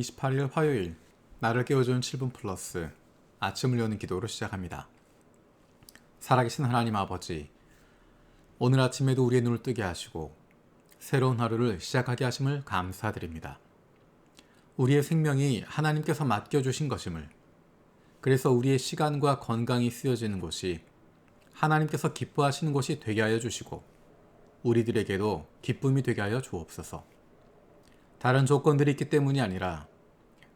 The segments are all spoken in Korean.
28일 화요일, 나를 깨워주는 7분 플러스 아침을 여는 기도로 시작합니다. 살아계신 하나님 아버지, 오늘 아침에도 우리의 눈을 뜨게 하시고 새로운 하루를 시작하게 하심을 감사드립니다. 우리의 생명이 하나님께서 맡겨주신 것임을, 그래서 우리의 시간과 건강이 쓰여지는 곳이 하나님께서 기뻐하시는 곳이 되게 하여 주시고 우리들에게도 기쁨이 되게 하여 주옵소서. 다른 조건들이 있기 때문이 아니라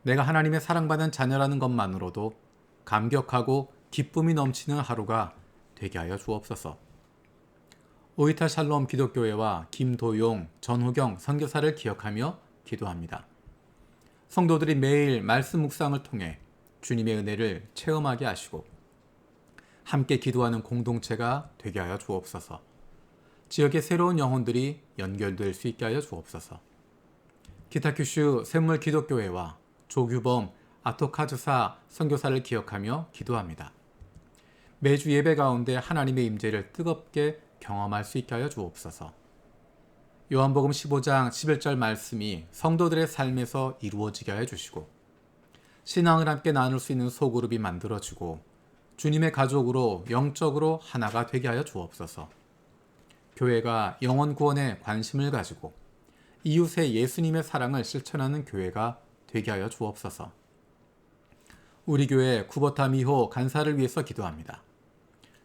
내가 하나님의 사랑받는 자녀라는 것만으로도 감격하고 기쁨이 넘치는 하루가 되게 하여 주옵소서. 오이타 샬롬 기독교회와 김도용, 전후경 선교사를 기억하며 기도합니다. 성도들이 매일 말씀 묵상을 통해 주님의 은혜를 체험하게 하시고 함께 기도하는 공동체가 되게 하여 주옵소서. 지역의 새로운 영혼들이 연결될 수 있게 하여 주옵소서. 기타큐슈 샘물 기독교회와 조규범 아토카즈사 선교사를 기억하며 기도합니다. 매주 예배 가운데 하나님의 임재를 뜨겁게 경험할 수 있게 하여 주옵소서. 요한복음 15장 11절 말씀이 성도들의 삶에서 이루어지게 하여 주시고 신앙을 함께 나눌 수 있는 소그룹이 만들어지고 주님의 가족으로 영적으로 하나가 되게 하여 주옵소서. 교회가 영혼 구원에 관심을 가지고 이웃의 예수님의 사랑을 실천하는 교회가 되게 하여 주옵소서. 우리 교회 쿠보타 미호 간사를 위해서 기도합니다.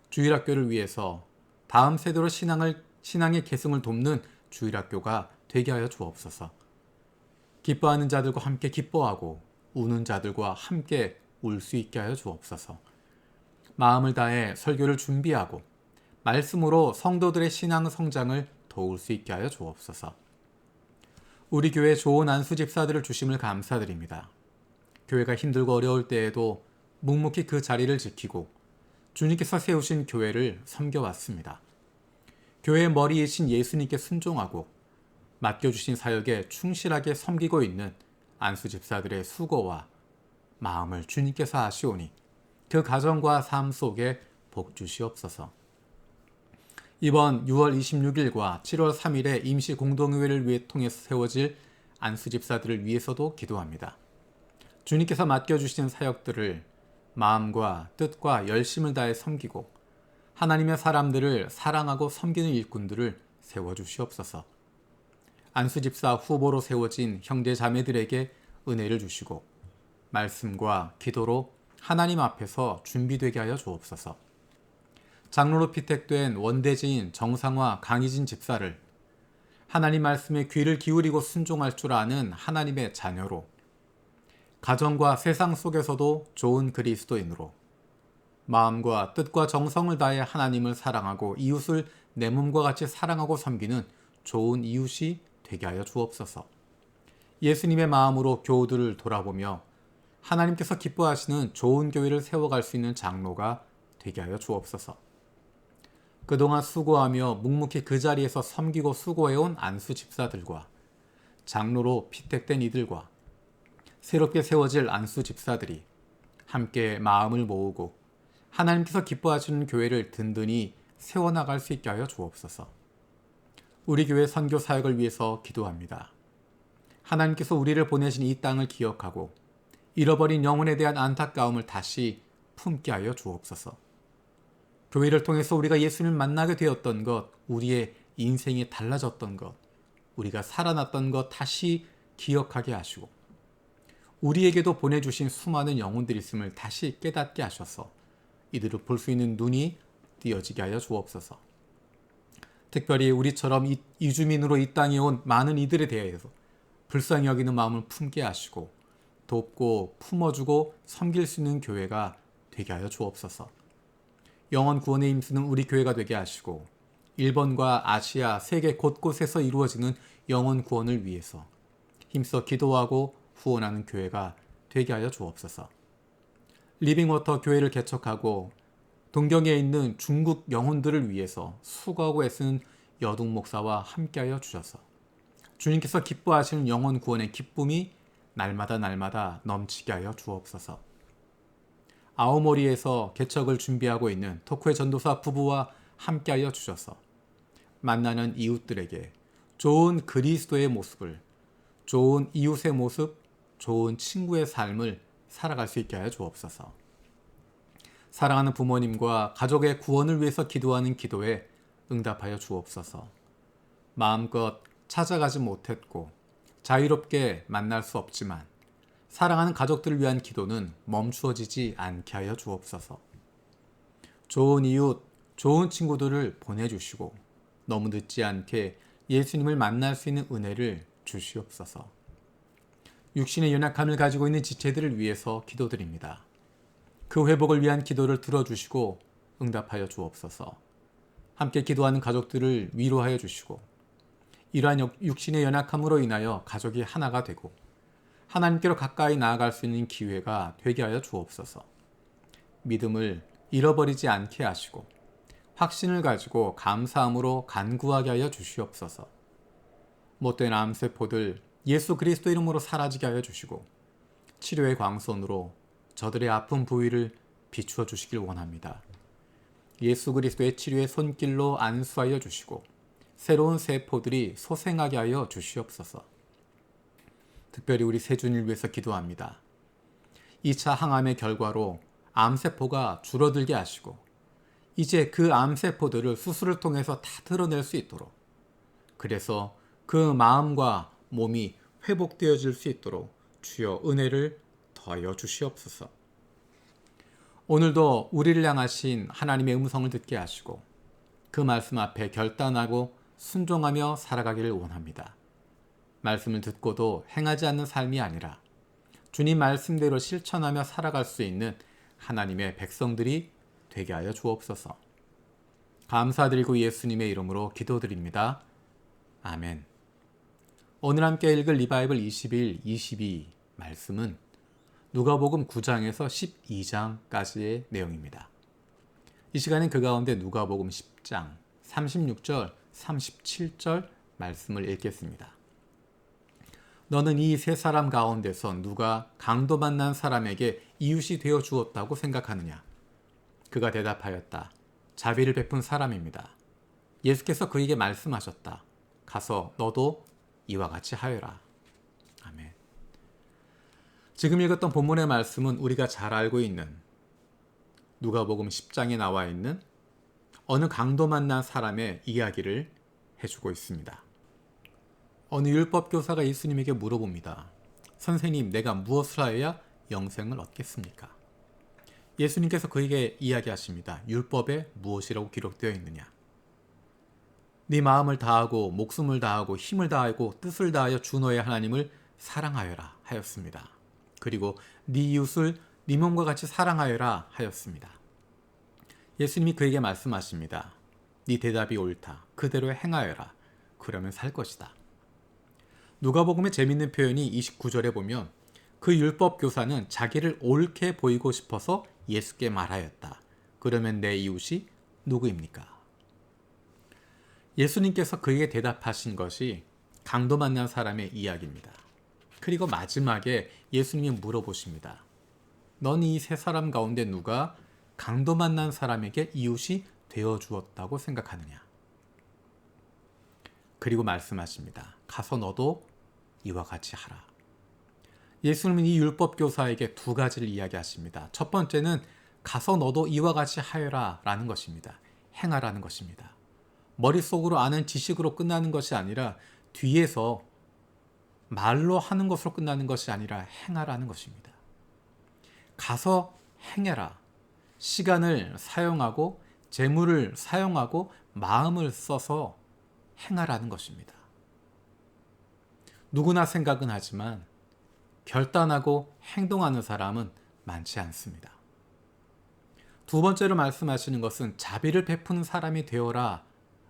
주일학교를 위해서 다음 세대로 신앙의 계승을 돕는 주일학교가 되게 하여 주옵소서. 기뻐하는 자들과 함께 기뻐하고 우는 자들과 함께 울 수 있게 하여 주옵소서. 마음을 다해 설교를 준비하고 말씀으로 성도들의 신앙 성장을 도울 수 있게 하여 주옵소서. 우리 교회 좋은 안수 집사들을 주심을 감사드립니다. 교회가 힘들고 어려울 때에도 묵묵히 그 자리를 지키고 주님께서 세우신 교회를 섬겨왔습니다. 교회의 머리이신 예수님께 순종하고 맡겨주신 사역에 충실하게 섬기고 있는 안수 집사들의 수고와 마음을 주님께서 아시오니 그 가정과 삶 속에 복 주시옵소서. 이번 6월 26일과 7월 3일에 임시 공동의회를 통해서 세워질 안수 집사들을 위해서도 기도합니다. 주님께서 맡겨주신 사역들을 마음과 뜻과 열심을 다해 섬기고 하나님의 사람들을 사랑하고 섬기는 일꾼들을 세워주시옵소서. 안수 집사 후보로 세워진 형제 자매들에게 은혜를 주시고 말씀과 기도로 하나님 앞에서 준비되게 하여 주옵소서. 장로로 피택된 원대지인 정상화 강희진 집사를 하나님 말씀에 귀를 기울이고 순종할 줄 아는 하나님의 자녀로 가정과 세상 속에서도 좋은 그리스도인으로 마음과 뜻과 정성을 다해 하나님을 사랑하고 이웃을 내 몸과 같이 사랑하고 섬기는 좋은 이웃이 되게 하여 주옵소서. 예수님의 마음으로 교우들을 돌아보며 하나님께서 기뻐하시는 좋은 교회를 세워갈 수 있는 장로가 되게 하여 주옵소서. 그동안 수고하며 묵묵히 그 자리에서 섬기고 수고해온 안수 집사들과 장로로 피택된 이들과 새롭게 세워질 안수 집사들이 함께 마음을 모으고 하나님께서 기뻐하시는 교회를 든든히 세워나갈 수 있게 하여 주옵소서. 우리 교회 선교 사역을 위해서 기도합니다. 하나님께서 우리를 보내신 이 땅을 기억하고 잃어버린 영혼에 대한 안타까움을 다시 품게 하여 주옵소서. 교회를 통해서 우리가 예수님을 만나게 되었던 것, 우리의 인생이 달라졌던 것, 우리가 살아났던 것 다시 기억하게 하시고 우리에게도 보내주신 수많은 영혼들이 있음을 다시 깨닫게 하셔서 이들을 볼 수 있는 눈이 띄어지게 하여 주옵소서. 특별히 우리처럼 이주민으로 이 땅에 온 많은 이들에 대해서 불쌍히 여기는 마음을 품게 하시고 돕고 품어주고 섬길 수 있는 교회가 되게 하여 주옵소서. 영혼 구원에 힘쓰는 우리 교회가 되게 하시고 일본과 아시아, 세계 곳곳에서 이루어지는 영혼 구원을 위해서 힘써 기도하고 후원하는 교회가 되게 하여 주옵소서. 리빙워터 교회를 개척하고 동경에 있는 중국 영혼들을 위해서 수고하고 애쓰는 여둥 목사와 함께하여 주셔서 주님께서 기뻐하시는 영혼 구원의 기쁨이 날마다 넘치게 하여 주옵소서. 아오모리에서 개척을 준비하고 있는 토쿠의 전도사 부부와 함께하여 주셔서 만나는 이웃들에게 좋은 그리스도의 모습을, 좋은 이웃의 모습, 좋은 친구의 삶을 살아갈 수 있게 하여 주옵소서. 사랑하는 부모님과 가족의 구원을 위해서 기도하는 기도에 응답하여 주옵소서. 마음껏 찾아가지 못했고 자유롭게 만날 수 없지만 사랑하는 가족들을 위한 기도는 멈추어지지 않게 하여 주옵소서. 좋은 이웃, 좋은 친구들을 보내주시고 너무 늦지 않게 예수님을 만날 수 있는 은혜를 주시옵소서. 육신의 연약함을 가지고 있는 지체들을 위해서 기도드립니다. 그 회복을 위한 기도를 들어주시고 응답하여 주옵소서. 함께 기도하는 가족들을 위로하여 주시고 이러한 육신의 연약함으로 인하여 가족이 하나가 되고 하나님께로 가까이 나아갈 수 있는 기회가 되게 하여 주옵소서. 믿음을 잃어버리지 않게 하시고 확신을 가지고 감사함으로 간구하게 하여 주시옵소서. 못된 암세포들 예수 그리스도 이름으로 사라지게 하여 주시고 치료의 광선으로 저들의 아픈 부위를 비추어 주시길 원합니다. 예수 그리스도의 치료의 손길로 안수하여 주시고 새로운 세포들이 소생하게 하여 주시옵소서. 특별히 우리 세준이를 위해서 기도합니다. 2차 항암의 결과로 암세포가 줄어들게 하시고 이제 그 암세포들을 수술을 통해서 다 드러낼 수 있도록, 그래서 그 마음과 몸이 회복되어질 수 있도록 주여 은혜를 더하여 주시옵소서. 오늘도 우리를 향하신 하나님의 음성을 듣게 하시고 그 말씀 앞에 결단하고 순종하며 살아가기를 원합니다. 말씀을 듣고도 행하지 않는 삶이 아니라 주님 말씀대로 실천하며 살아갈 수 있는 하나님의 백성들이 되게 하여 주옵소서. 감사드리고 예수님의 이름으로 기도드립니다. 아멘. 오늘 함께 읽을 리바이블 21, 22 말씀은 누가복음 9장에서 12장까지의 내용입니다. 이 시간엔 그 가운데 누가복음 10장 36절, 37절 말씀을 읽겠습니다. 너는 이 세 사람 가운데서 누가 강도 만난 사람에게 이웃이 되어 주었다고 생각하느냐? 그가 대답하였다. 자비를 베푼 사람입니다. 예수께서 그에게 말씀하셨다. 가서 너도 이와 같이 하여라. 아멘. 지금 읽었던 본문의 말씀은 우리가 잘 알고 있는 누가복음 10장에 나와 있는 어느 강도 만난 사람의 이야기를 해주고 있습니다. 어느 율법교사가 예수님에게 물어봅니다. 선생님, 내가 무엇을 하여야 영생을 얻겠습니까? 예수님께서 그에게 이야기하십니다. 율법에 무엇이라고 기록되어 있느냐? 네 마음을 다하고 목숨을 다하고 힘을 다하고 뜻을 다하여 주 너의 하나님을 사랑하여라 하였습니다. 그리고 네 이웃을 네 몸과 같이 사랑하여라 하였습니다. 예수님이 그에게 말씀하십니다. 네 대답이 옳다. 그대로 행하여라. 그러면 살 것이다. 누가복음의 재밌는 표현이 29절에 보면 그 율법 교사는 자기를 옳게 보이고 싶어서 예수께 말하였다. 그러면 내 이웃이 누구입니까? 예수님께서 그에게 대답하신 것이 강도 만난 사람의 이야기입니다. 그리고 마지막에 예수님이 물어보십니다. 넌 이 세 사람 가운데 누가 강도 만난 사람에게 이웃이 되어 주었다고 생각하느냐? 그리고 말씀하십니다. 가서 너도 이와 같이 하라. 예수님은 이 율법 교사에게 두 가지를 이야기하십니다. 첫 번째는 가서 너도 이와 같이 하여라 라는 것입니다. 행하라는 것입니다. 머릿속으로 아는 지식으로 끝나는 것이 아니라 뒤에서 말로 하는 것으로 끝나는 것이 아니라 행하라는 것입니다. 가서 행해라. 시간을 사용하고 재물을 사용하고 마음을 써서 행하라는 것입니다. 누구나 생각은 하지만 결단하고 행동하는 사람은 많지 않습니다. 두 번째로 말씀하시는 것은 자비를 베푸는 사람이 되어라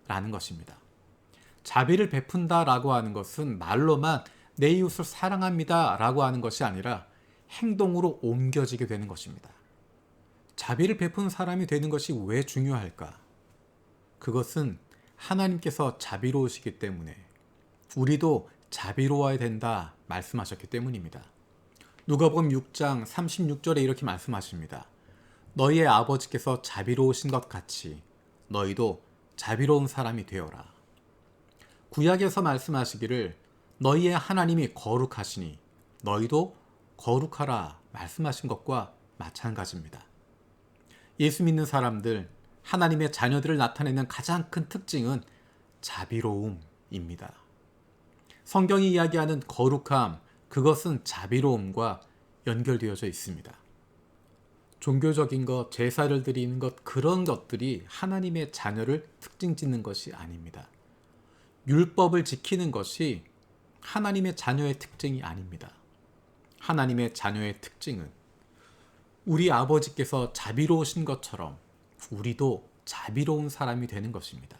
라는 것입니다. 자비를 베푼다 라고 하는 것은 말로만 내 이웃을 사랑합니다 라고 하는 것이 아니라 행동으로 옮겨지게 되는 것입니다. 자비를 베푸는 사람이 되는 것이 왜 중요할까? 그것은 하나님께서 자비로우시기 때문에 우리도 자비로워야 된다 말씀하셨기 때문입니다. 누가복음 6장 36절에 이렇게 말씀하십니다. 너희의 아버지께서 자비로우신 것 같이 너희도 자비로운 사람이 되어라. 구약에서 말씀하시기를 너희의 하나님이 거룩하시니 너희도 거룩하라 말씀하신 것과 마찬가지입니다. 예수 믿는 사람들, 하나님의 자녀들을 나타내는 가장 큰 특징은 자비로움입니다. 성경이 이야기하는 거룩함, 그것은 자비로움과 연결되어져 있습니다. 종교적인 것, 제사를 드리는 것, 그런 것들이 하나님의 자녀를 특징 짓는 것이 아닙니다. 율법을 지키는 것이 하나님의 자녀의 특징이 아닙니다. 하나님의 자녀의 특징은 우리 아버지께서 자비로우신 것처럼 우리도 자비로운 사람이 되는 것입니다.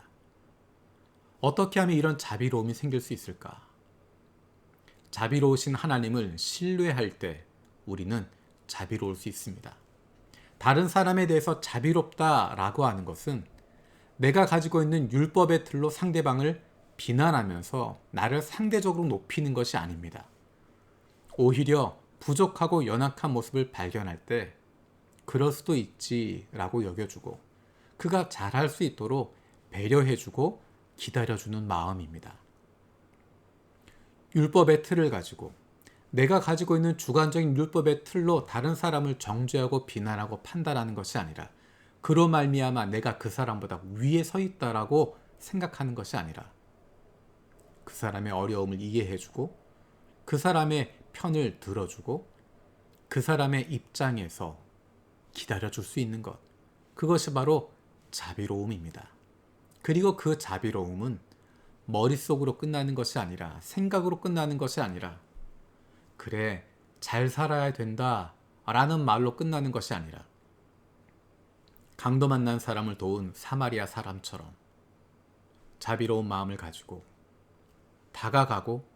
어떻게 하면 이런 자비로움이 생길 수 있을까? 자비로우신 하나님을 신뢰할 때 우리는 자비로울 수 있습니다. 다른 사람에 대해서 자비롭다라고 하는 것은 내가 가지고 있는 율법의 틀로 상대방을 비난하면서 나를 상대적으로 높이는 것이 아닙니다. 오히려 부족하고 연약한 모습을 발견할 때 그럴 수도 있지라고 여겨주고 그가 잘할 수 있도록 배려해주고 기다려주는 마음입니다. 율법의 틀을 가지고 내가 가지고 있는 주관적인 율법의 틀로 다른 사람을 정죄하고 비난하고 판단하는 것이 아니라 그로 말미암아 내가 그 사람보다 위에 서 있다라고 생각하는 것이 아니라 그 사람의 어려움을 이해해주고 그 사람의 편을 들어주고 그 사람의 입장에서 기다려줄 수 있는 것, 그것이 바로 자비로움입니다. 그리고 그 자비로움은 머릿속으로 끝나는 것이 아니라 생각으로 끝나는 것이 아니라 그래 잘 살아야 된다 라는 말로 끝나는 것이 아니라 강도 만난 사람을 도운 사마리아 사람처럼 자비로운 마음을 가지고 다가가고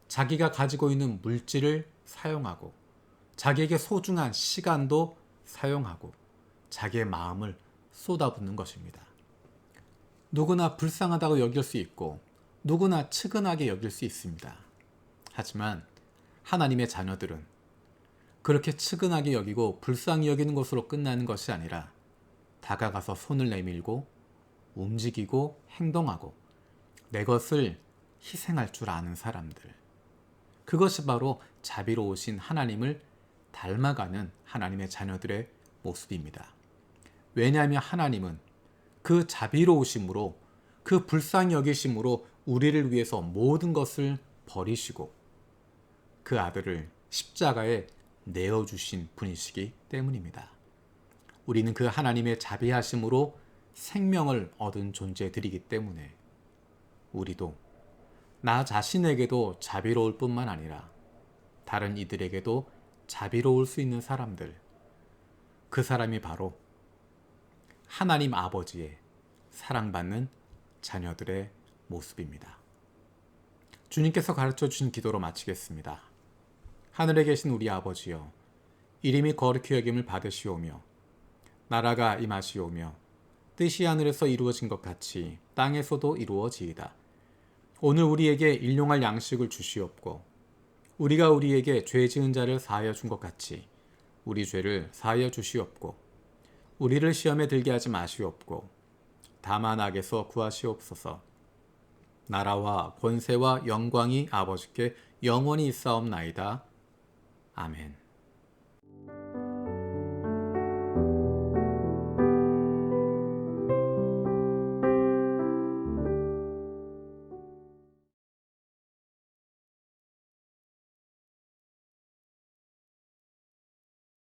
자기가 가지고 있는 물질을 사용하고 자기에게 소중한 시간도 사용하고 자기의 마음을 쏟아붓는 것입니다. 누구나 불쌍하다고 여길 수 있고 누구나 측은하게 여길 수 있습니다. 하지만 하나님의 자녀들은 그렇게 측은하게 여기고 불쌍히 여기는 것으로 끝나는 것이 아니라 다가가서 손을 내밀고 움직이고 행동하고 내 것을 희생할 줄 아는 사람들, 그것이 바로 자비로우신 하나님을 닮아가는 하나님의 자녀들의 모습입니다. 왜냐하면 하나님은 그 자비로우심으로 그 불쌍히 여기심으로 우리를 위해서 모든 것을 버리시고 그 아들을 십자가에 내어주신 분이시기 때문입니다. 우리는 그 하나님의 자비하심으로 생명을 얻은 존재들이기 때문에 우리도 나 자신에게도 자비로울 뿐만 아니라 다른 이들에게도 자비로울 수 있는 사람들, 그 사람이 바로 하나님 아버지의 사랑받는 자녀들의 모습입니다. 주님께서 가르쳐 주신 기도로 마치겠습니다. 하늘에 계신 우리 아버지여, 이름이 거룩히 여김을 받으시오며 나라가 임하시오며 뜻이 하늘에서 이루어진 것 같이 땅에서도 이루어지이다. 오늘 우리에게 일용할 양식을 주시옵고 우리가 우리에게 죄 지은 자를 사하여 준 것 같이 우리 죄를 사하여 주시옵고 우리를 시험에 들게 하지 마시옵고 다만 악에서 구하시옵소서. 나라와 권세와 영광이 아버지께 영원히 있사옵나이다. 아멘.